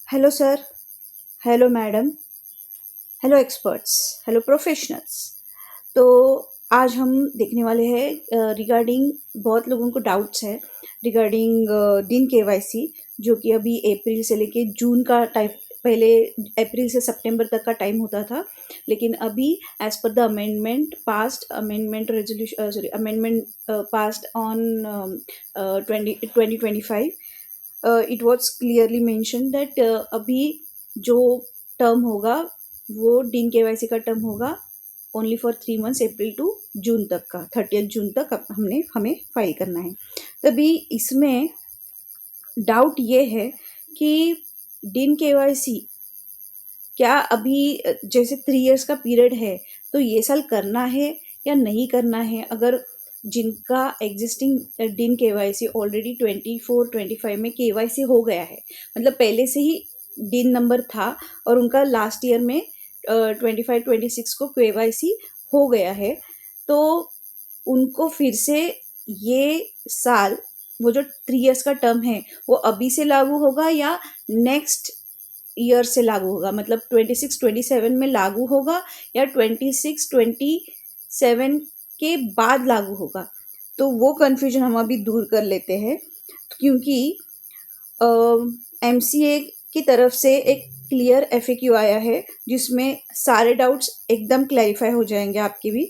Hello sir, hello madam, hello experts, hello professionals. तो आज हम देखने वाले हैं रिगार्डिंग बहुत लोगों को डाउट्स है रिगार्डिंग दिन केवाईसी, जो कि अभी अप्रैल से लेके जून का टाइम, पहले अप्रैल से सितंबर तक का टाइम होता था, लेकिन अभी एज पर the amendment passed amendment resolution amendment passed on 2025, it was clearly mention that अभी जो टर्म होगा वो डीन केवाईसी का टर्म होगा only for 3 months, April to June तक का, 30 जून तक हमें फाइल करना है। तभी इसमें डाउट ये है कि डीन केवाईसी क्या अभी जैसे 3 इयर्स का पीरियड है तो ये साल करना है या नहीं करना है। अगर जिनका एग्जिस्टिंग डीन केवाईसी ऑलरेडी 24-25 में केवाईसी हो गया है, मतलब पहले से ही डीन नंबर था और उनका लास्ट ईयर में 25-26 को केवाईसी हो गया है, तो उनको फिर से ये साल वो जो 3 इयर्स का टर्म है वो अभी से लागू होगा या नेक्स्ट ईयर से लागू होगा, मतलब 26-27 में लागू होगा या 26-27 के बाद लागू होगा। तो वो कन्फ्यूजन हम अभी दूर कर लेते हैं, क्योंकि MCA की तरफ से एक क्लियर FAQ आया है जिसमें सारे डाउट्स एकदम क्लैरिफाई हो जाएंगे आपके भी।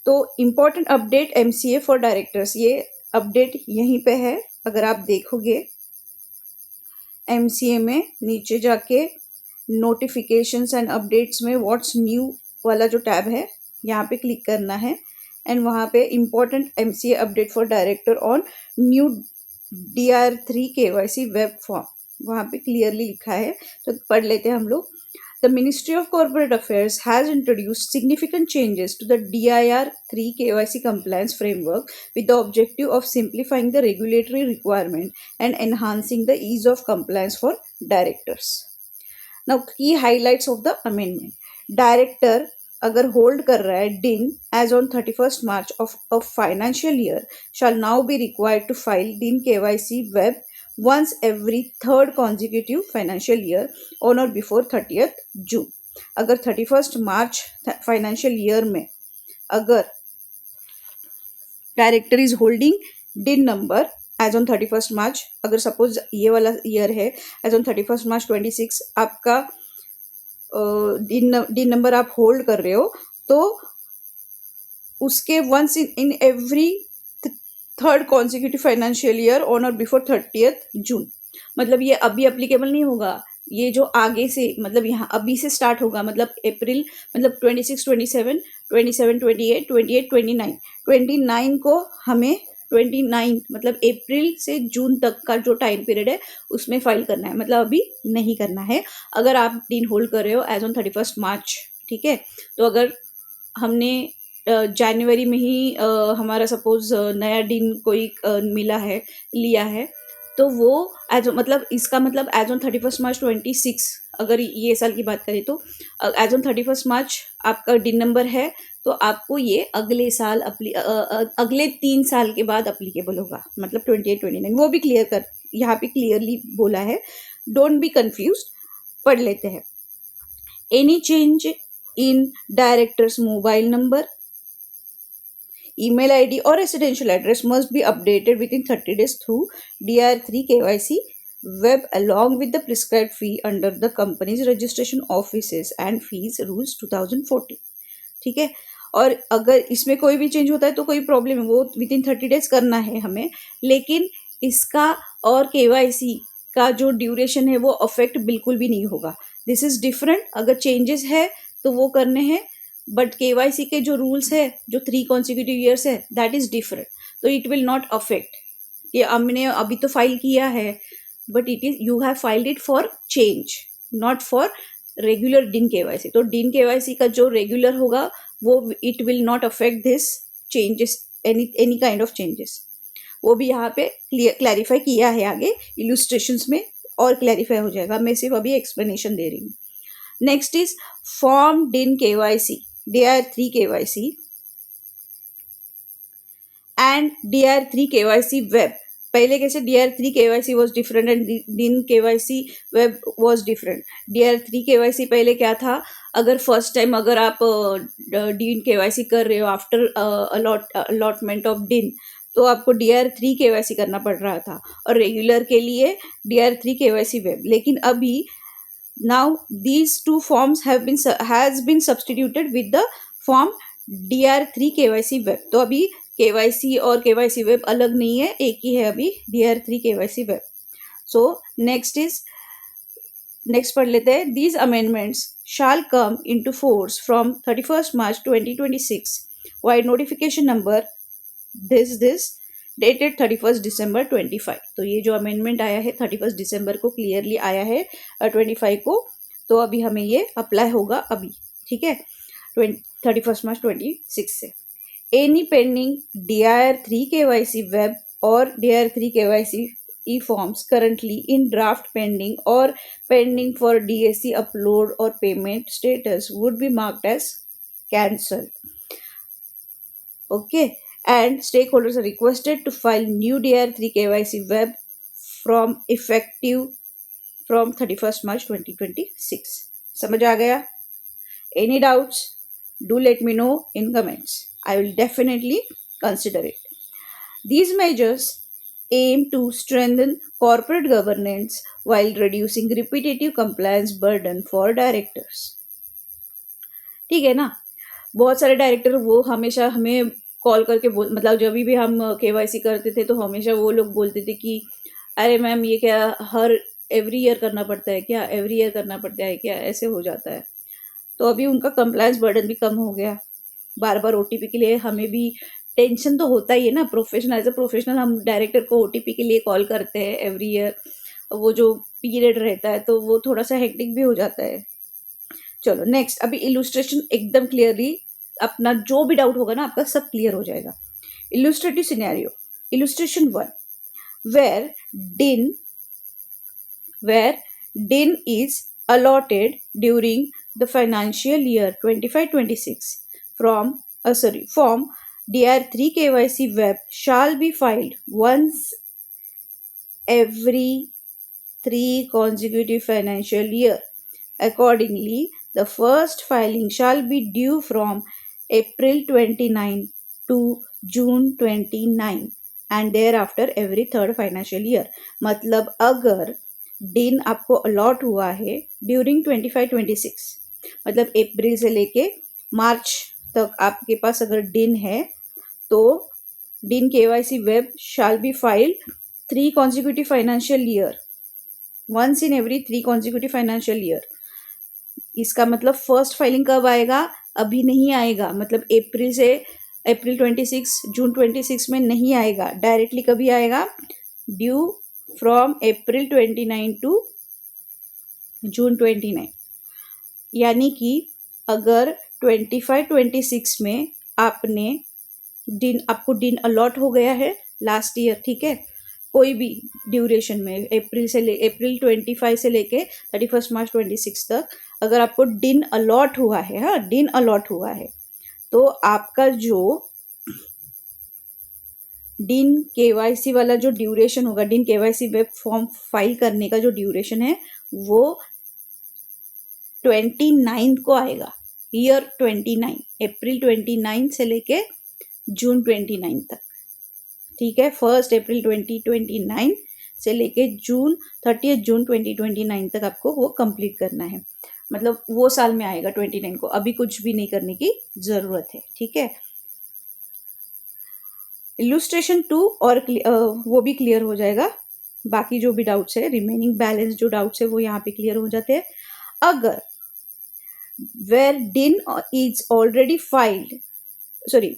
तो important update MCA for directors, ये अपडेट यहीं पे है। अगर आप देखोगे MCA में नीचे जाके नोटिफिकेशंस एंड अपडेट्स में व्हाट्स न्यू वाला जो टैब है यहाँ पे क्लिक करना है, एंड वहाँ पे important MCA update for director on new DR3 KYC web form, वहाँ पे क्लियरली लिखा है, तो पढ़ लेते हैं हम लोग। The Ministry of Corporate Affairs has introduced significant changes to the DIR3 KYC compliance framework with the objective of simplifying the regulatory requirement and enhancing the ease of compliance for directors. Now, key highlights of the amendment. Director अगर hold कर रहा है DIN as on 31st March of financial year shall now be required to file DIN KYC web once every third consecutive financial year on or before 30th June. अगर 31st March financial year में अगर director is holding DIN number as on 31st March, अगर suppose ये वाला year है as on 31st March 26, आपका DIN number आप hold कर रहे हो, तो उसके once in every third consecutive financial year on और बिफोर 30th जून, मतलब ये अभी अप्लीकेबल नहीं होगा, ये जो आगे से मतलब यहाँ अभी से स्टार्ट होगा, मतलब अप्रैल, मतलब 26-27, 27-28, 28-29, 29 को हमें 29 मतलब अप्रैल से जून तक का जो टाइम पीरियड है उसमें फाइल करना है, मतलब अभी नहीं करना है। अगर आप DIN होल्ड कर रहे हो एज ऑन 31st मार्च, ठीक है, तो अगर हमने जनवरी में ही हमारा सपोज नया DIN कोई मिला है, लिया है, तो वो एज मतलब इसका मतलब एज ऑन 31st March 26, अगर ये साल की बात करें तो एज ऑन 31st March आपका DIN नंबर है, तो आपको ये अगले साल अगले 3 साल के बाद अप्लीकेबल होगा, मतलब 28-29, वो भी क्लियर कर यहाँ पे क्लियरली बोला है, डोंट बी कंफ्यूज। पढ़ लेते हैं। Any change in directors mobile number, email ID or residential address must be updated within 30 days through DR3 KYC web along with the prescribed fee under the company's registration offices and fees rules 2014, ठीक है। और अगर इसमें कोई भी change होता है तो कोई प्रॉब्लम है, वो विद इन 30 डेज करना है हमें, लेकिन इसका और KYC का जो ड्यूरेशन है वो अफेक्ट बिल्कुल भी नहीं होगा। दिस इज डिफरेंट, अगर चेंजेस है तो वो करने हैं, बट KYC के जो रूल्स है जो 3 कॉन्सिक्यूटिव ईयर्स है दैट इज डिफरेंट, तो इट विल नॉट अफेक्ट। ये हमने अभी तो फाइल किया है, but it is you have filed it for change, not for regular DIN KYC। तो DIN KYC का जो रेगुलर होगा वो it will not affect this changes, any kind of changes, वो भी यहाँ पे क्लैरिफाई किया है, आगे इलुस्ट्रेशंस में और क्लैरिफाई हो जाएगा, मैं सिर्फ अभी एक्सप्लेनेशन दे रही हूँ। Next is form DIN KYC DR3 KYC and DR3 KYC web पहले कैसे DR3 KYC was different and DIN KYC web was different. DR3 KYC पहले क्या था, अगर फर्स्ट टाइम अगर आप DIN KYC कर रहे हो आफ्टर अलॉटमेंट ऑफ DIN, तो आपको DR3 KYC करना पड़ रहा था, और रेगुलर के लिए DR3 KYC वेब। लेकिन अभी now these two forms has been substituted with the form DR3 KYC web। तो अभी KYC और KYC web अलग नहीं है, एक ही है अभी DR3 KYC web। so next पढ़ लेते हैं। These amendments shall come into force from 31st March 2026 while notification number this dated 31st December 25। तो ये जो अमेंडमेंट आया है 31st दिसंबर को क्लियरली आया है 25 को, तो अभी हमें ये अप्लाई होगा अभी, ठीक है, 31st March 26 से। Any pending DR3 KYC web और DR3 KYC e forms currently in draft pending और पेंडिंग फॉर DAC अपलोड और payment status would be marked as cancel. Okay, and stakeholders are requested to file new DR3 KYC web from effective from 31st March 2026। समझ आ गया? Any doubts? Do let me know in comments. I will definitely consider it. These measures aim to strengthen corporate governance while reducing repetitive compliance burden for directors। ठीक है ना? बहुत सारे director वो हमेशा हमें कॉल करके मतलब जब भी हम KYC करते थे तो हमेशा वो लोग बोलते थे कि अरे मैम ये क्या एवरी ईयर करना पड़ता है क्या, एवरी ईयर करना पड़ता है क्या, ऐसे हो जाता है। तो अभी उनका कंप्लायंस बर्डन भी कम हो गया। बार बार OTP के लिए हमें भी टेंशन तो होता ही है ना, प्रोफेशनल एज ए प्रोफेशनल हम डायरेक्टर को OTP के लिए कॉल करते हैं एवरी ईयर, वो जो पीरियड रहता है तो वो थोड़ा सा हेक्टिक भी हो जाता है। चलो नेक्स्ट, अभी इलुस्ट्रेशन एकदम क्लियरली अपना जो भी डाउट होगा ना आपका सब क्लियर हो जाएगा। Illustrative scenario, illustration 1, where DIN is allotted during the financial year 25-26 from form DR3 KYC web shall be filed once every 3 consecutive financial year. Accordingly, the first filing shall be due from April 29 to June 29 and thereafter every 3rd financial year। मतलब अगर DIN आपको allot हुआ है during 25-26, मतलब अप्रैल से लेके मार्च तक आपके पास अगर DIN है तो DIN KYC web shall be filed 3 consecutive financial year, once in every 3 consecutive financial year। इसका मतलब फर्स्ट फाइलिंग कब आएगा? अभी नहीं आएगा, मतलब अप्रैल 26 जून 26 में नहीं आएगा, डायरेक्टली कभी आएगा? Due from April 29 to June 29। यानी कि अगर 25-26 में आपको DIN अलॉट हो गया है लास्ट ईयर, ठीक है, कोई भी ड्यूरेशन में अप्रैल 25 से लेके 31st मार्च 26 तक अगर आपको DIN अलॉट हुआ है, हाँ DIN अलॉट हुआ है, तो आपका जो DIN KYC वाला जो ड्यूरेशन होगा, DIN KYC web form file करने का जो ड्यूरेशन है वो 29 को आएगा, ईयर 29, अप्रैल 29 से लेके जून 29 तक, ठीक है। 1 अप्रैल 2029 से लेके 30 जून 2029 तक आपको वो कंप्लीट करना है, मतलब वो साल में आएगा 29 को, अभी कुछ भी नहीं करने की ज़रूरत है, ठीक है। इलुस्ट्रेशन 2 और वो भी क्लियर हो जाएगा, बाकी जो भी डाउट्स है, रिमेनिंग बैलेंस जो डाउट्स है वो यहाँ पे क्लियर हो जाते हैं। अगर where DIN is already filed,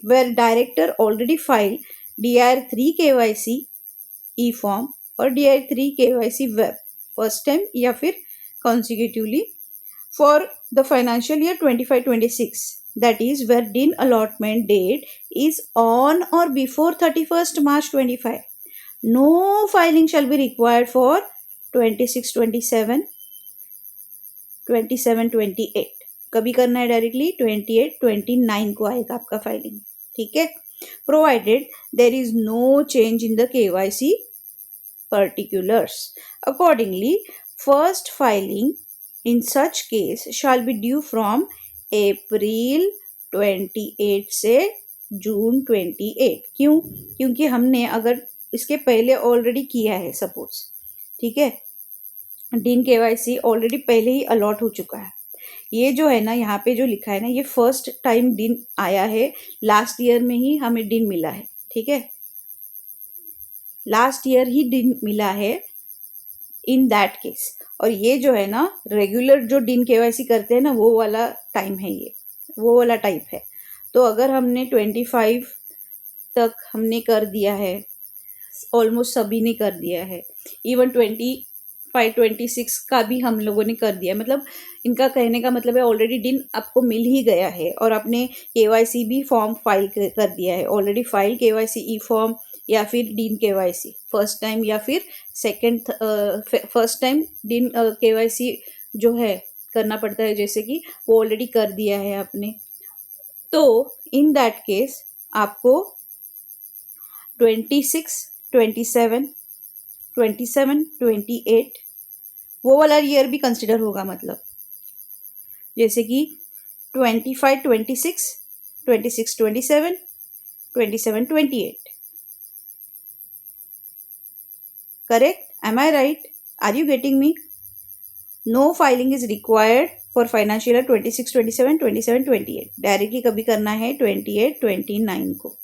where director already filed DR3 KYC e-form और DR3 KYC web first time या फिर consecutively for the financial year 25-26, that is where DIN allotment date is on or before 31st March 25, no filing shall be required for 26-27, 27-28, कभी करना है directly 28-29 को आएगा आपका filing, ठीक है। Provided there is no change in the KYC particulars. Accordingly, first filing in such case shall be due from April 28 से जून 28. क्यों? क्योंकि हमने अगर इसके पहले ऑलरेडी किया है, सपोज, ठीक है, डीन केवाईसी ऑलरेडी पहले ही अलॉट हो चुका है. ये जो है ना, यहाँ पे जो लिखा है ना, ये फर्स्ट टाइम डीन आया है, लास्ट ईयर में ही हमें डीन मिला है. ठीक है, लास्ट ईयर ही डीन मिला है इन दैट केस. और ये जो है ना, रेगुलर जो डीन केवाईसी करते हैं ना, वो वाला टाइम है, ये वो वाला टाइप है. तो अगर हमने 25 तक हमने कर दिया है, ऑलमोस्ट सभी ने कर दिया है, इवन 25-26 का भी हम लोगों ने कर दिया, मतलब इनका कहने का मतलब है ऑलरेडी डीन आपको मिल ही गया है और आपने केवाईसी भी फॉर्म फाइल कर दिया है ऑलरेडी. फाइल केवाईसी ई फॉर्म या फिर डीन केवाईसी फर्स्ट टाइम या फिर second first time dean KYC जो है करना पड़ता है, जैसे कि वो ऑलरेडी कर दिया है आपने. तो इन दैट केस आपको 26, 27, 28 वो वाला ईयर भी कंसिडर होगा. मतलब जैसे कि 25, 26, 26, 27, 27, 28. Correct? Am I right? Are you getting me? No filing is required for financial year 26, 27, 27, 28. Directly कभी करना है 28, 29 को.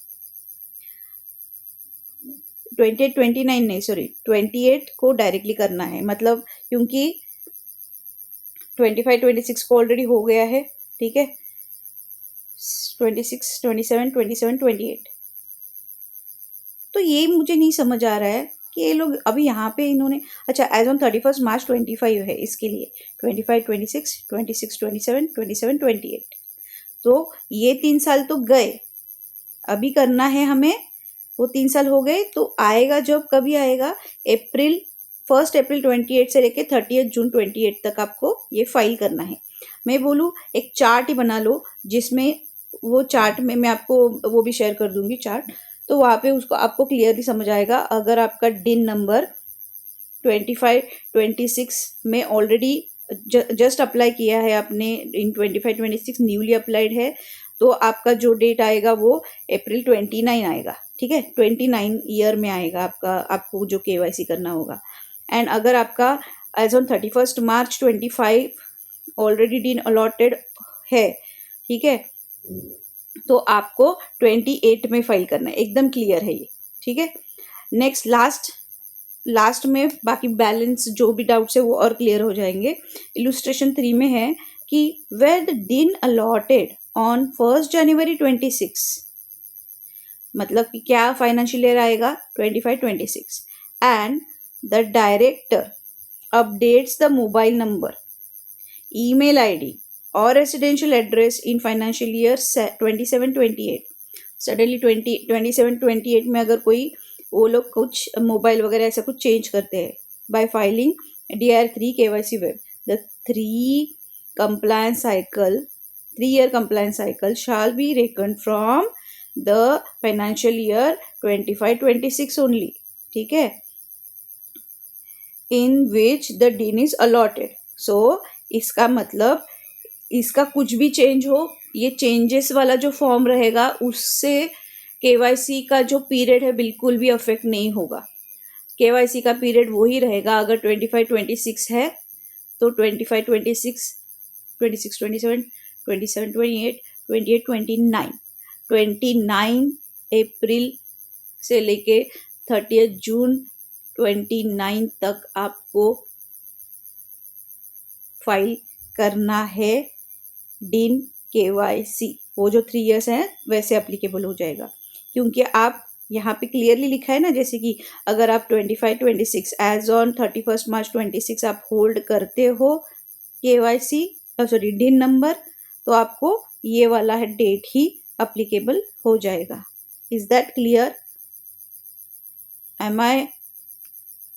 28, 29 नहीं, सॉरी, 28 को डायरेक्टली करना है. मतलब क्योंकि 25, 26 को ऑलरेडी हो गया है. ठीक है, 26, 27, 27, 28. तो ये मुझे नहीं समझ आ रहा है कि ये लोग अभी यहाँ पे इन्होंने, अच्छा, एज ऑन 31 मार्च 25 है, इसके लिए 25, 26, 26, 27, 27, 28. तो ये 3 साल तो गए, अभी करना है हमें, वो 3 साल हो गए. तो आएगा जब, कभी आएगा, 1 अप्रैल 28 से लेके 30 जून 28 तक आपको ये फाइल करना है. मैं बोलूँ एक चार्ट ही बना लो, जिसमें वो चार्ट में मैं आपको वो भी शेयर कर दूंगी चार्ट. तो वहाँ पे उसको आपको क्लियरली समझ आएगा. अगर आपका डिन नंबर 25, 26 में ऑलरेडी जस्ट अप्लाई किया है आपने, इन 25, 26 न्यूली अप्लाइड है, तो आपका जो डेट आएगा वो अप्रैल 29 आएगा. ठीक है, 29 ईयर में आएगा आपका, आपको जो केवाईसी करना होगा. एंड अगर आपका as on 31 March 25 already DIN allotted है, ठीक है, तो आपको 28 में फाइल करना है. एकदम क्लियर है ये. ठीक है, नेक्स्ट लास्ट में बाकी बैलेंस जो भी डाउट्स है वो और क्लियर हो जाएंगे. इलुस्ट्रेशन 3 में है कि where the DIN allotted on 1 January 26, मतलब कि क्या फाइनेंशियल ईयर आएगा 25, 26, and the director updates the mobile number, email ID और residential address in financial year 27, 28. Suddenly 27, 28 में अगर कोई वो लोग कुछ मोबाइल वगैरह ऐसा कुछ चेंज करते हैं, bye filing DR3 KYC web, the 3 year compliance cycle shall be reckoned from the financial year 25, 26 only. ठीक है, in which the DIN is allotted. So इसका मतलब इसका कुछ भी चेंज हो, ये चेंजेस वाला जो फॉर्म रहेगा उससे केवाईसी का जो पीरियड है बिल्कुल भी अफेक्ट नहीं होगा. केवाईसी का पीरियड वही रहेगा. अगर 25, 26 है तो 25, 26, 26, 27, 27, 28, 28, 29 अप्रैल से लेके 30 जून 29 तक आपको फाइल करना है डीन केवाईसी. वो जो 3 years हैं वैसे एप्लीकेबल हो जाएगा, क्योंकि आप यहाँ पे क्लियरली लिखा है ना, जैसे कि अगर आप 25, 26 एज ऑन 31 मार्च 26 आप होल्ड करते हो केवाईसी, सॉरी डीन नंबर, तो आपको ये वाला है डेट ही एप्लीकेबल हो जाएगा. Is that clear? Am I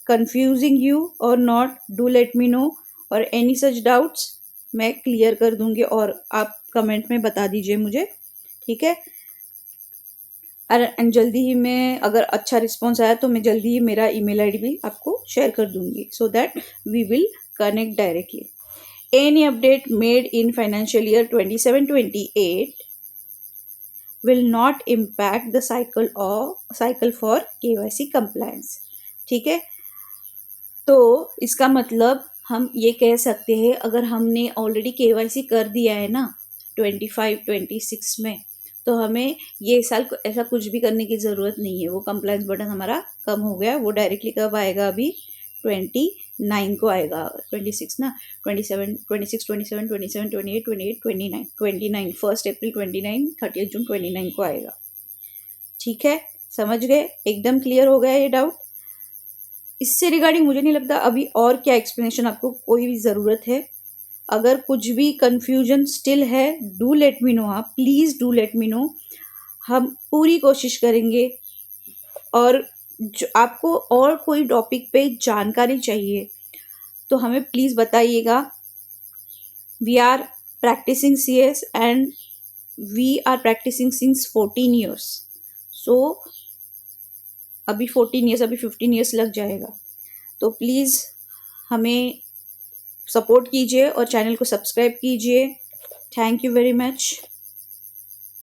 confusing you और not? Do let me know. और एनी सच डाउट्स मैं क्लियर कर दूंगी और आप कमेंट में बता दीजिए मुझे. ठीक है, एंड जल्दी ही मैं, अगर अच्छा रिस्पॉन्स आया तो मैं जल्दी ही मेरा ईमेल आईडी भी आपको शेयर कर दूंगी, so that we will connect directly. Any update made in financial year 27-28 will not impact the cycle for KYC compliance. ठीक है, तो इसका मतलब हम ये कह सकते हैं, अगर हमने ऑलरेडी KYC कर दिया है ना 25-26 में, तो हमें ये साल ऐसा कुछ भी करने की ज़रूरत नहीं है. वो कंप्लायंस बटन हमारा कम हो गया. वो डायरेक्टली कब आएगा? अभी 29 को आएगा. 26 ना, 27, 26, 27, 27, 28, 28, 29, 29 1 अप्रैल 29, 30 जून 29 को आएगा. ठीक है, समझ गए? एकदम क्लियर हो गया ये डाउट? इससे रिगार्डिंग मुझे नहीं लगता अभी और क्या एक्सप्लेनेशन आपको कोई भी ज़रूरत है. अगर कुछ भी कन्फ्यूजन स्टिल है, डू लेट मी नो. आप please do let me no. हम पूरी कोशिश करेंगे. और जो आपको और कोई टॉपिक पे जानकारी चाहिए तो हमें प्लीज़ बताइएगा. We are practising CS and we are practising since 14 years. So अभी 14 ईयर्स, अभी 15 ईयर्स लग जाएगा. तो प्लीज़ हमें सपोर्ट कीजिए और चैनल को सब्सक्राइब कीजिए. Thank you very much.